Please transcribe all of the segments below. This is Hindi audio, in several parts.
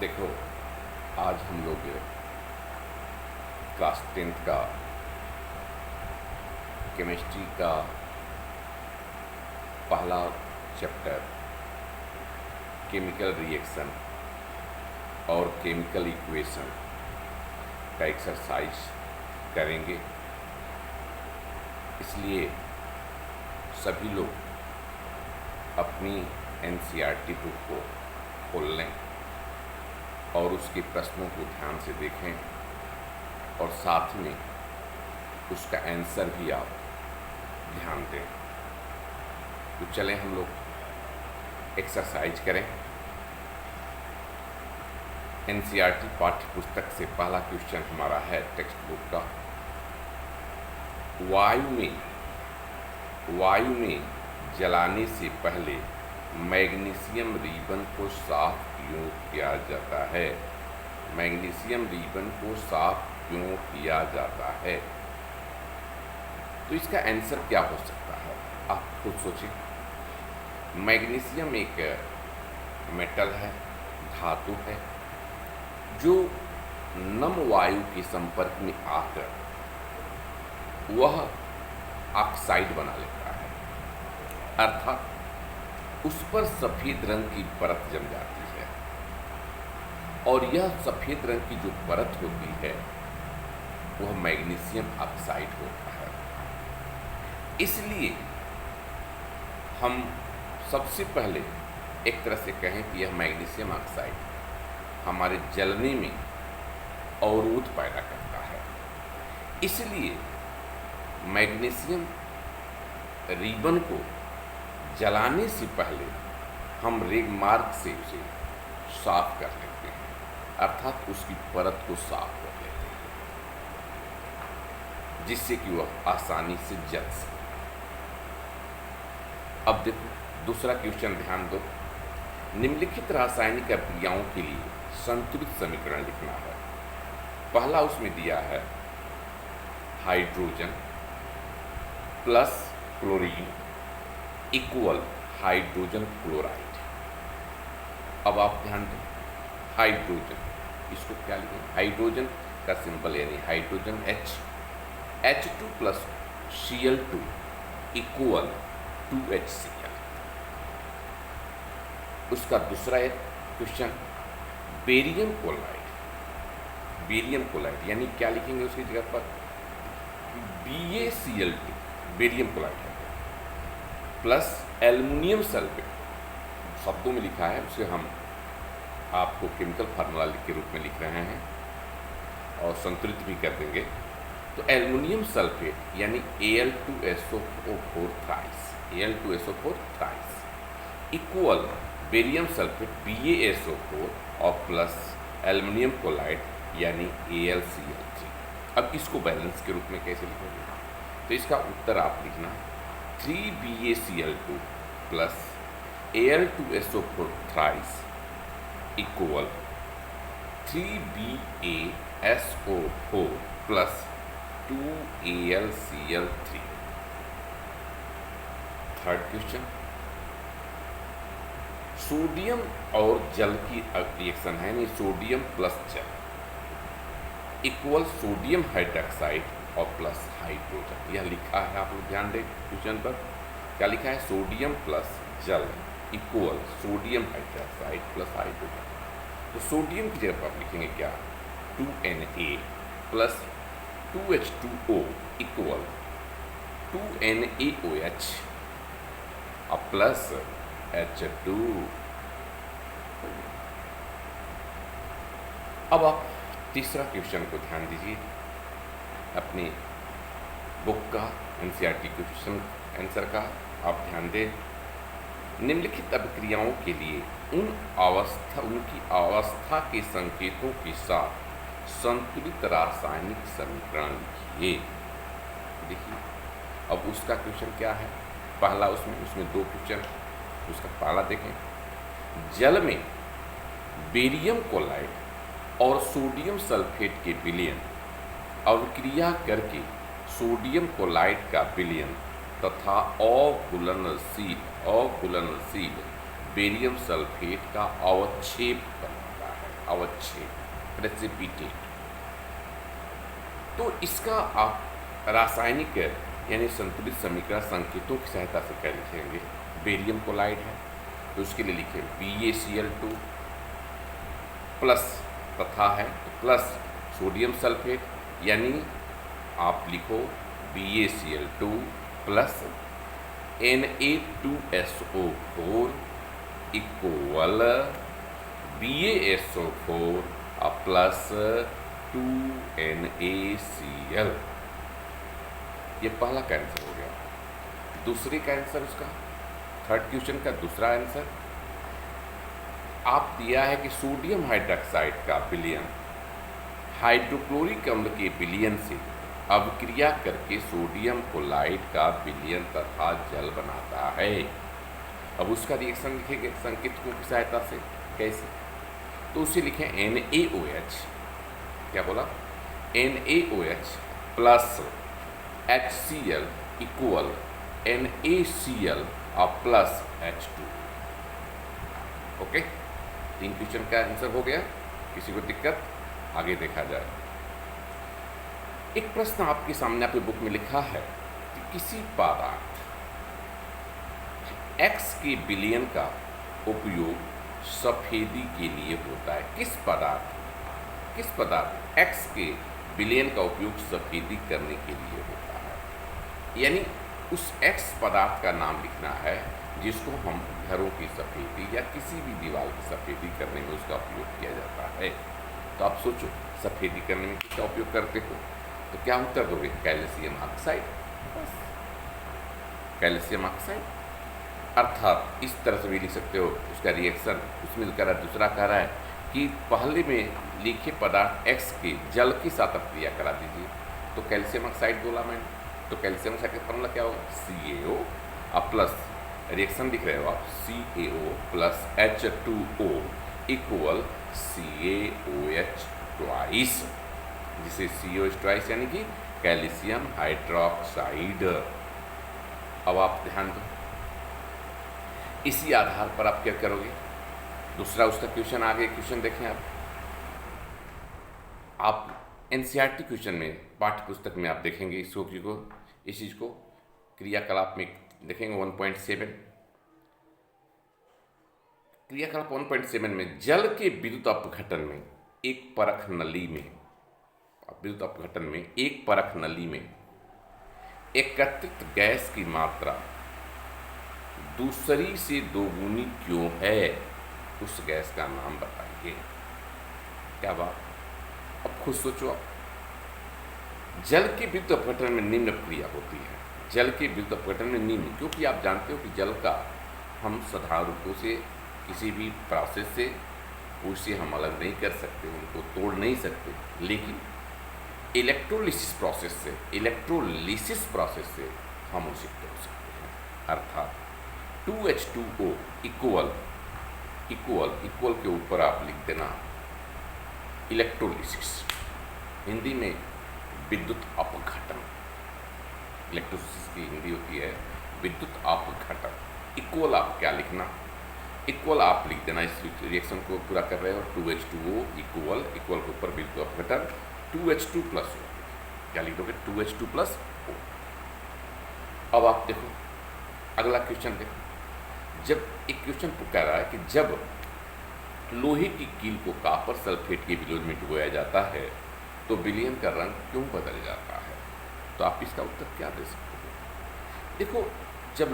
देखो, आज हम लोग क्लास 10th का केमिस्ट्री का पहला चैप्टर केमिकल रिएक्शन और केमिकल इक्वेशन का एक्सरसाइज करेंगे। इसलिए सभी लोग अपनी एनसीईआरटी बुक को खोल लें और उसके प्रश्नों को ध्यान से देखें और साथ में उसका आंसर भी आप ध्यान दें। तो चलें हम लोग एक्सरसाइज करें। एनसीईआरटी पाठ्य पुस्तक से पहला क्वेश्चन हमारा है टेक्स्ट बुक का। वायु में जलाने से पहले मैग्नीशियम रिबन को साफ क्यों किया जाता है? मैग्नीशियम रिबन को साफ क्यों किया जाता है? तो इसका आंसर क्या हो सकता है, आप खुद सोचिए। मैग्नीशियम एक मेटल है, धातु है, जो नम वायु के संपर्क में आकर वह ऑक्साइड बना लेता है, अर्थात उस पर सफ़ेद रंग की परत जम जाती है और यह सफ़ेद रंग की जो परत होती है वह मैग्नीशियम ऑक्साइड होता है। इसलिए हम सबसे पहले एक तरह से कहें कि यह मैग्नीशियम ऑक्साइड हमारे जलने में अवरोध पैदा करता है। इसलिए मैग्नीशियम रिबन को जलाने से पहले हम रेगमार्क से उसे साफ कर लेते हैं, अर्थात उसकी परत को साफ कर लेते हैं, जिससे कि वह आसानी से जल सके। अब देखो दूसरा क्वेश्चन ध्यान दो। निम्नलिखित रासायनिक अभिक्रियाओं के लिए संतुलित समीकरण लिखना है। पहला उसमें दिया है hydrogen plus chlorine equal hydrogen chloride. अब आप ध्यान दें, हाइड्रोजन, इसको क्या लिखें? हाइड्रोजन का सिंबल यानी hydrogen H2 plus Cl2 equal 2HCl। उसका दूसरा एक क्वेश्चन बेरियम क्लोराइड यानी क्या लिखेंगे उसकी जगह पर? BaCl2, बेरियम क्लोराइड है, प्लस एल्युमिनियम सल्फेट, शब्दों में लिखा है, उसे हम आपको केमिकल फार्मूला के रूप में लिख रहे हैं और संतुलित भी कर देंगे। तो एल्युमिनियम सल्फेट यानी Al2SO4 thrice equal barium sulphate BaSO4 और प्लस एल्युमिनियम क्लोराइड यानी AlCl3। अब इसको बैलेंस के रूप में कैसे लिखेंगे? तो इसका उत्तर आप लिखना 3BaCl2 plus Al2SO4 thrice equal 3BaSO4 plus 2AlCl3। Third question, sodium और जल की रिएक्शन है, यानी सोडियम प्लस जल इक्वल सोडियम हाइड्रोक्साइड और प्लस हाइड्रोजन। यह लिखा है, आप लोग ध्यान दें क्वेश्चन पर क्या लिखा है? सोडियम प्लस जल equal sodium hydroxide plus hydrogen. तो सोडियम की जगह पर आप लिखेंगे क्या? 2Na plus 2H2O equal 2NaOH और प्लस H2। अब आप तीसरा क्वेश्चन को ध्यान दीजिए, अपनी बुक का एनसीईआरटी क्वेश्चन आंसर का आप ध्यान दें। निम्नलिखित अभिक्रियाओं के लिए उनकी अवस्था के संकेतों के साथ संतुलित रासायनिक समीकरण लिखिए। देखिए अब उसका क्वेश्चन क्या है, पहला उसमें दो क्वेश्चन। उसका पहला देखें, जल में बेरियम क्लोराइड और सोडियम सल्फेट के विलयन अभिक्रिया करके सोडियम क्लोराइड का विलयन तथा अघुलनशील बेरियम सल्फेट का अवक्षेप बनाता है। अवच्छेद, प्रेसिपिटेट। तो इसका आप रासायनिक यानी संतुलित समीकरण संकेतों की सहायता से क्या लिखेंगे? बेरियम क्लोराइड है तो उसके लिए लिखें BaCl2 प्लस, तथा है तो प्लस सोडियम सल्फेट, यानी आप लिखो BaCl2 plus Na2SO4 equal BaSO4 plus 2NaCl। ये पहला का आंसर हो गया। दूसरे का आंसर, उसका थर्ड क्वेश्चन का दूसरा आंसर आप दिया है कि सोडियम हाइड्रोक्साइड का विलयन हाइड्रोक्लोरिक अम्ल के विलयन से अभिक्रिया करके सोडियम क्लोराइड का विलयन तथा जल बनाता है। अब उसका रिएक्शन लिखेंगे संकेतकों की सहायता से। कैसे? तो उसे लिखें NaOH। क्या बोला? NaOH plus HCl equal NaCl plus H2। Okay, 3 question का आंसर हो गया। किसी को दिक्कत? आगे देखा जाए। एक प्रश्न आपके सामने आपकी बुक में लिखा है कि किसी पदार्थ X के विलयन का उपयोग सफेदी के लिए होता है। किस पदार्थ X के विलयन का उपयोग सफेदी करने के लिए होता है? यानी उस X पदार्थ का नाम लिखना है जिसको हम घरों की सफेदी या किसी भी दीवार की सफेदी करने में उसका उपयोग किया जाता है। तो आप सोचो, सफेदी करने में किसका उपयोग करते हो? तो क्या उत्तर दोगे? Calcium oxide. बस, कैल्शियम ऑक्साइड। अर्थात इस तरह से भी लिख सकते हो उसका रिएक्शन। उसमें कह रहा है, दूसरा कह रहा है कि पहले में लिखे पदार्थ X के जल के साथ अभिक्रिया करा दीजिए। तो कैल्शियम ऑक्साइड बोला मैंने, तो कैल्शियम ऑक्साइड का फॉर्मूला क्या होगा? CaO प्लस, रिएक्शन दिख रहे हो आप, CaO plus H2O equal CaOH twice, जिसे CaOH ट्वाइस यानी कि कैल्शियम हाइड्रोक्साइड। अब आप ध्यान दो, इसी आधार पर आप क्या करोगे? दूसरा उसका क्वेश्चन, आगे क्वेश्चन देखें आप NCERT क्वेश्चन में, पाठ्य पुस्तक में आप देखेंगे इस चीज़ को क्रियाकलाप में देखेंगे 1.7। क्रियाकलाप 1.7 में जल के विद्युत अपघटन में एक परख नली में एकत्रित गैस की मात्रा दूसरी से दोगुनी क्यों है? उस गैस का नाम बताइए। क्या बात? अब खुद सोचो आप। जल के विद्युत अपघटन में निम्न क्रिया होती है। जल के विद्युत अपघटन में निम्न, क्योंकि आप जानते हो कि जल का हम साधारण रूपों से किसी भी प्रोसेस से उससे हम अलग नहीं कर सकते, उनको तोड़ नहीं सकते, लेकिन इलेक्ट्रोलिसिस प्रोसेस से हम उसे तोड़ सकते हैं। अर्थात 2H2O इक्वल के ऊपर आप लिख देना इलेक्ट्रोलिसिस, हिंदी में विद्युत अपघटन। इलेक्ट्रोलिसिस की हिंदी होती है विद्युत अपघटन। इक्वल आप क्या लिखना? इक्वल आप लिख देना, इस रिएक्शन को पूरा कर रहे हो। 2H2O इक्वल के ऊपर विद्युत अपघटन 2H2 प्लस O। क्या लिख दोगे? 2H2 plus O। अब आप देखो अगला क्वेश्चन देखो। जब एक क्वेश्चन कह रहा है कि जब लोहे की कील को कॉपर सल्फेट के विलोज में डुबोया जाता है तो विलयन का रंग क्यों बदल जाता है? तो आप इसका उत्तर क्या दे सकते हो? देखो, जब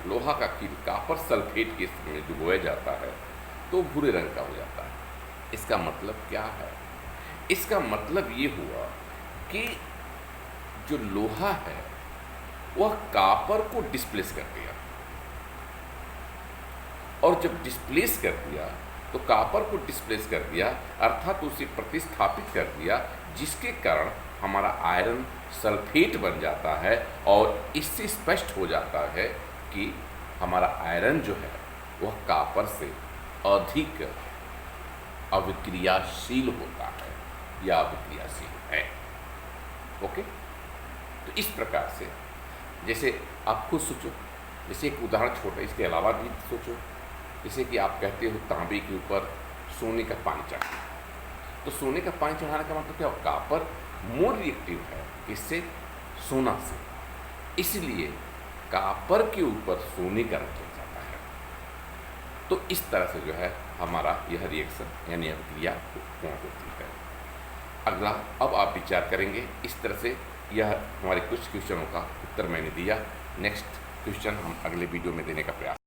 लोहा का कील कॉपर सल्फेट के में डुबोया जाता है तो भूरे रंग का हो जाता है। इसका मतलब क्या है? इसका मतलब ये हुआ कि जो लोहा है वह कॉपर को डिस्प्लेस कर दिया, और जब डिस्प्लेस कर दिया तो कॉपर को डिस्प्लेस कर दिया, अर्थात उसे प्रतिस्थापित कर दिया, जिसके कारण हमारा आयरन सल्फेट बन जाता है। और इससे स्पष्ट हो जाता है कि हमारा आयरन जो है वह कॉपर से अधिक अभिक्रियाशील होता है या अभिक्रियाशील है। ओके, तो इस प्रकार से जैसे आप खुद सोचो, जैसे एक उदाहरण छोटा, इसके अलावा भी सोचो जैसे कि आप कहते हो तांबे के ऊपर सोने का पानी चढ़ाना, तो सोने का पानी चढ़ाने का मतलब क्या हो, कापर मोर रिएक्टिव है किससे, सोना से, इसलिए कापर के ऊपर सोने का रंग चढ़ जाता है। तो इस तरह से जो है हमारा यह रिएक्शन यानी अभिक्रिया पूर्ण होती है। अगला अब आप विचार करेंगे, इस तरह से यह हमारे कुछ क्वेश्चनों का उत्तर मैंने दिया। नेक्स्ट क्वेश्चन हम अगले वीडियो में देने का प्रयास